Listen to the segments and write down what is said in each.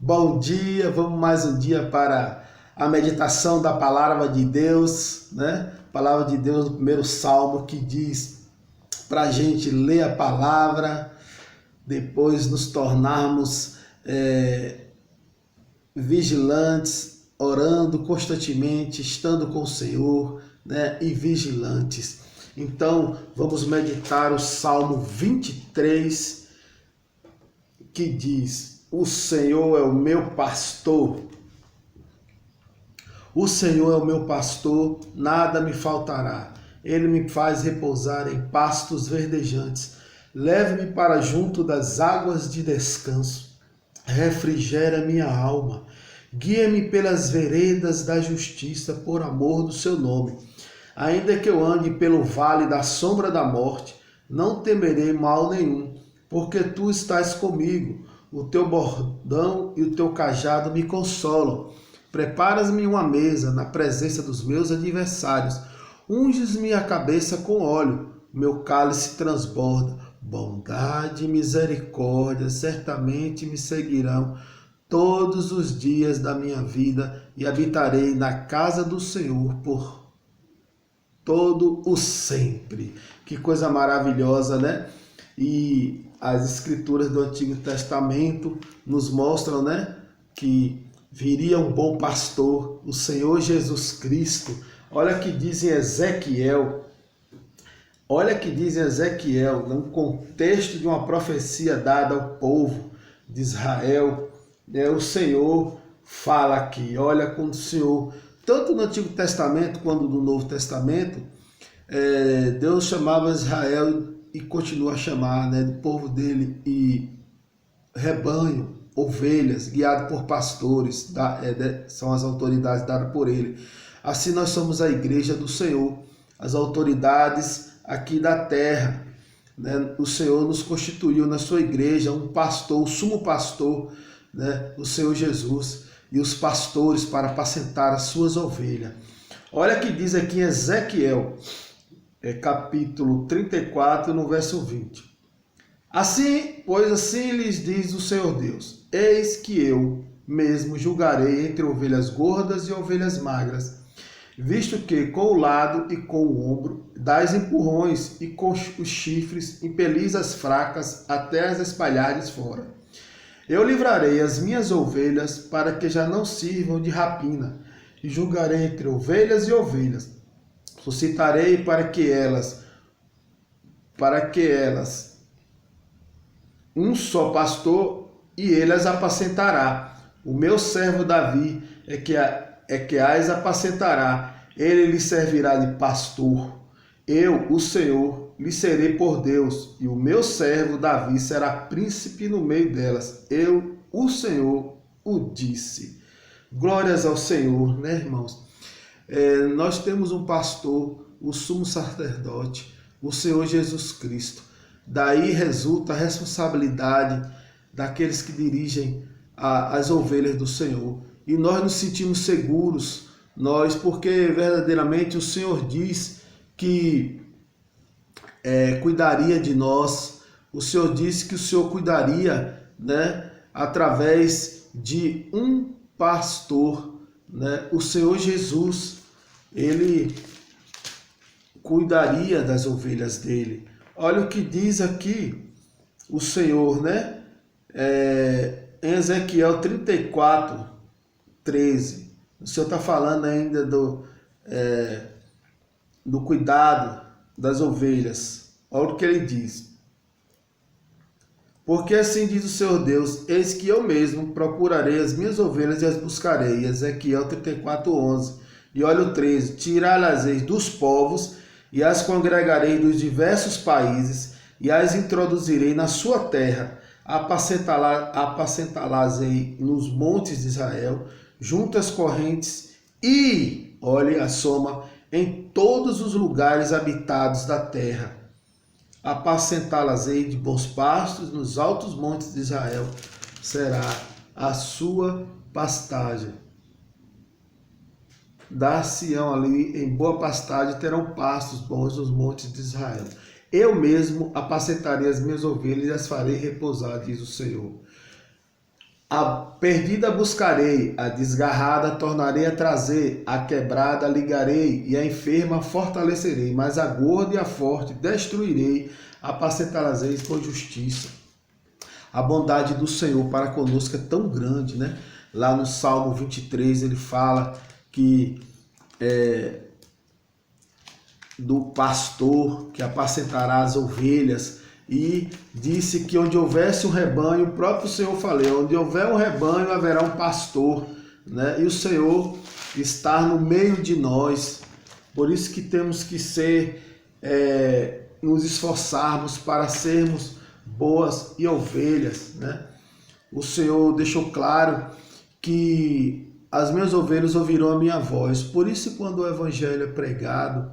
Bom dia, vamos mais um dia para a meditação da palavra de Deus, né? Palavra de Deus do primeiro salmo que diz para a gente ler a palavra, depois nos tornarmos vigilantes, orando constantemente, estando com o Senhor, né? E vigilantes. Então, vamos meditar o Salmo 23, que diz: o Senhor é o meu pastor. O Senhor é o meu pastor, nada me faltará. Ele me faz repousar em pastos verdejantes. Leve-me para junto das águas de descanso. Refrigera minha alma. Guia-me pelas veredas da justiça, por amor do seu nome. Ainda que eu ande pelo vale da sombra da morte, não temerei mal nenhum, porque tu estás comigo. O teu bordão e o teu cajado me consolam. Preparas-me uma mesa na presença dos meus adversários. Unges-me a cabeça com óleo. Meu cálice transborda. Bondade e misericórdia certamente me seguirão todos os dias da minha vida e habitarei na casa do Senhor por todo o sempre. Que coisa maravilhosa, né? E as escrituras do Antigo Testamento nos mostram, né, que viria um bom pastor, o Senhor Jesus Cristo. Olha que diz em Ezequiel, num contexto de uma profecia dada ao povo de Israel, né, o Senhor fala aqui, olha quando o Senhor, tanto no Antigo Testamento quanto no Novo Testamento, Deus chamava Israel e continua a chamar, né, do povo dele, e rebanho, ovelhas, guiado por pastores, são as autoridades dadas por ele. Assim nós somos a igreja do Senhor, as autoridades aqui da terra, né? O Senhor nos constituiu na sua igreja um pastor, o sumo pastor, né? O Senhor Jesus, e os pastores para apacentar as suas ovelhas. Olha que diz aqui em Ezequiel, capítulo 34, no verso 20. Pois assim lhes diz o Senhor Deus: eis que eu mesmo julgarei entre ovelhas gordas e ovelhas magras, visto que com o lado e com o ombro dais empurrões, e com os chifres impelis as fracas até as espalhares fora. Eu livrarei as minhas ovelhas para que já não sirvam de rapina, e julgarei entre ovelhas e ovelhas. Suscitarei para que elas um só pastor, e ele as apacentará. O meu servo Davi é que as apacentará. Ele lhe servirá de pastor. Eu, o Senhor, lhe serei por Deus, e o meu servo Davi será príncipe no meio delas. Eu, o Senhor, o disse. Glórias ao Senhor, né, irmãos? Nós temos um pastor, o sumo sacerdote, o Senhor Jesus Cristo. Daí resulta a responsabilidade daqueles que dirigem as ovelhas do Senhor. E nós nos sentimos seguros, porque verdadeiramente o Senhor diz que cuidaria de nós. O Senhor disse que o Senhor cuidaria, né, através de um pastor, né? O Senhor Jesus, ele cuidaria das ovelhas dele. Olha o que diz aqui o Senhor, né? Em Ezequiel 34, 13. O Senhor está falando ainda do cuidado das ovelhas. Olha o que ele diz. Porque assim diz o Senhor Deus: eis que eu mesmo procurarei as minhas ovelhas e as buscarei. Ezequiel 34, 11. E olha o 13. Tirá-las-eis dos povos e as congregarei dos diversos países e as introduzirei na sua terra. Apacentá-las-ei nos montes de Israel, junto às correntes e, olhe a soma, em todos os lugares habitados da terra. Apacentá-las-ei de bons pastos, nos altos montes de Israel será a sua pastagem. Dar-se-ão ali em boa pastagem, terão pastos bons nos montes de Israel. Eu mesmo apacentarei as minhas ovelhas e as farei repousar, diz o Senhor. A perdida buscarei, a desgarrada tornarei a trazer, a quebrada ligarei e a enferma fortalecerei, mas a gorda e a forte destruirei, apacentá-las-eis com justiça. A bondade do Senhor para conosco é tão grande, né? Lá no Salmo 23 ele fala que do pastor que apacentará as ovelhas, e disse que onde houvesse um rebanho, o próprio Senhor falou, onde houver um rebanho haverá um pastor, né? E o Senhor está no meio de nós. Por isso que temos que nos esforçarmos para sermos boas e ovelhas, né? O Senhor deixou claro que as minhas ovelhas ouvirão a minha voz. Por isso, quando o evangelho é pregado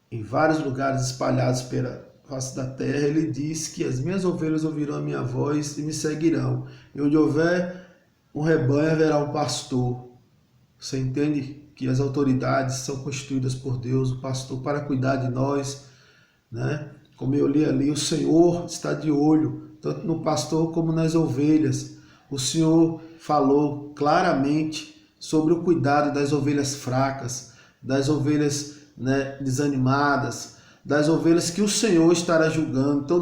em vários lugares espalhados pela face da terra, ele diz que as minhas ovelhas ouvirão a minha voz e me seguirão. E onde houver um rebanho, haverá um pastor. Você entende que as autoridades são constituídas por Deus, o pastor, para cuidar de nós, né? Como eu li ali, o Senhor está de olho, tanto no pastor como nas ovelhas. O Senhor falou claramente sobre o cuidado das ovelhas fracas, das ovelhas, né, desanimadas, das ovelhas que o Senhor estará julgando. Então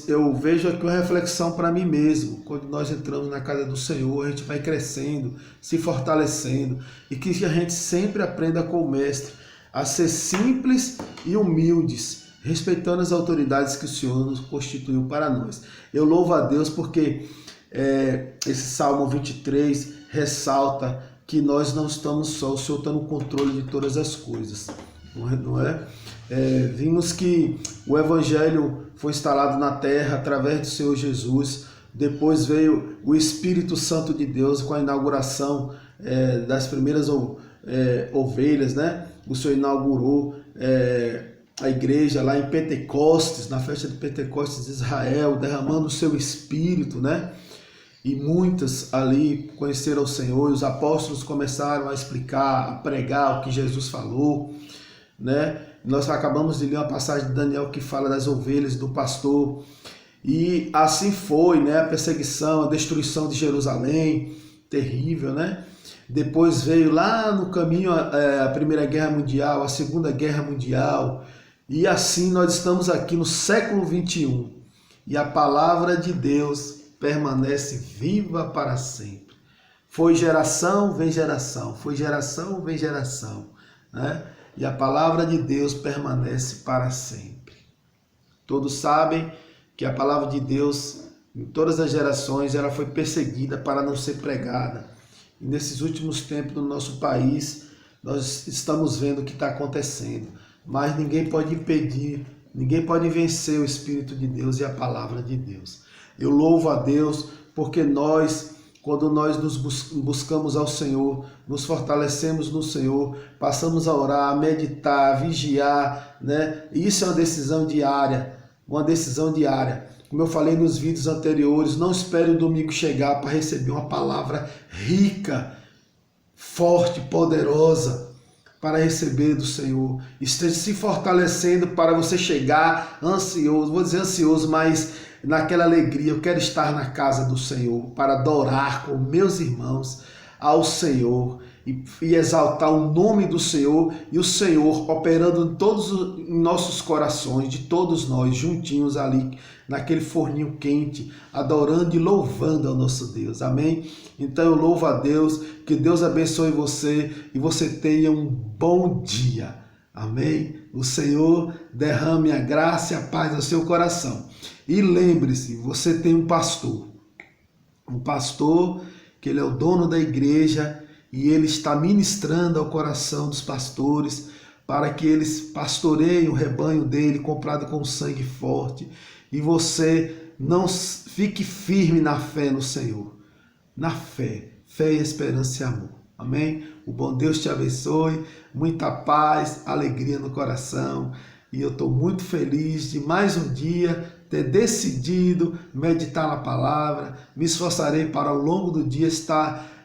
eu vejo aqui uma reflexão para mim mesmo. Quando nós entramos na casa do Senhor, a gente vai crescendo, se fortalecendo, e que a gente sempre aprenda com o Mestre a ser simples e humildes, respeitando as autoridades que o Senhor nos constituiu para nós. Eu louvo a Deus porque esse Salmo 23 ressalta que nós não estamos só, o Senhor está no controle de todas as coisas, não é? Vimos que o Evangelho foi instalado na terra através do Senhor Jesus, depois veio o Espírito Santo de Deus com a inauguração das primeiras ovelhas, né? O Senhor inaugurou a igreja lá em Pentecostes, na festa de Pentecostes de Israel, derramando o seu Espírito, né? E muitas ali conheceram o Senhor, e os apóstolos começaram a explicar, a pregar o que Jesus falou, né? Nós acabamos de ler uma passagem de Daniel que fala das ovelhas do pastor, e assim foi, né? A perseguição, a destruição de Jerusalém, terrível, né? Depois veio lá no caminho a Primeira Guerra Mundial, a Segunda Guerra Mundial, e assim nós estamos aqui no século 21, e a palavra de Deus permanece viva para sempre. Foi geração, vem geração, foi geração, vem geração, né? E a palavra de Deus permanece para sempre. Todos sabem que a palavra de Deus, em todas as gerações, ela foi perseguida para não ser pregada. E nesses últimos tempos no nosso país, nós estamos vendo o que está acontecendo. Mas ninguém pode impedir, ninguém pode vencer o Espírito de Deus e a palavra de Deus. Eu louvo a Deus porque quando nós nos buscamos ao Senhor, nos fortalecemos no Senhor, passamos a orar, a meditar, a vigiar, né? Isso é uma decisão diária, Como eu falei nos vídeos anteriores, não espere o domingo chegar para receber uma palavra rica, forte, poderosa, para receber do Senhor. Esteja se fortalecendo para você chegar ansioso, vou dizer ansioso, mas naquela alegria. Eu quero estar na casa do Senhor para adorar com meus irmãos ao Senhor e exaltar o nome do Senhor, e o Senhor operando em nossos corações, de todos nós juntinhos ali naquele forninho quente, adorando e louvando ao nosso Deus. Amém? Então eu louvo a Deus, que Deus abençoe você e você tenha um bom dia. Amém? O Senhor derrame a graça e a paz no seu coração. E lembre-se, você tem um pastor que ele é o dono da igreja, e ele está ministrando ao coração dos pastores para que eles pastoreiem o rebanho dele, comprado com sangue forte. E você não fique firme na fé no Senhor. Na fé, esperança e amor. Amém? O bom Deus te abençoe, muita paz, alegria no coração. E eu estou muito feliz de mais um dia ter decidido meditar na palavra. Me esforçarei para ao longo do dia estar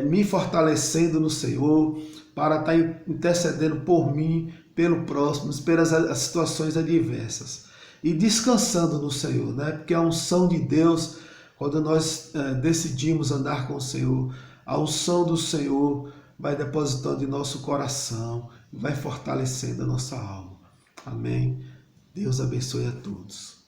me fortalecendo no Senhor, para estar intercedendo por mim, pelo próximo, pelas as situações adversas. E descansando no Senhor, né? Porque a unção de Deus Quando nós decidimos andar com o Senhor, a unção do Senhor vai depositando em nosso coração, vai fortalecendo a nossa alma. Amém? Deus abençoe a todos.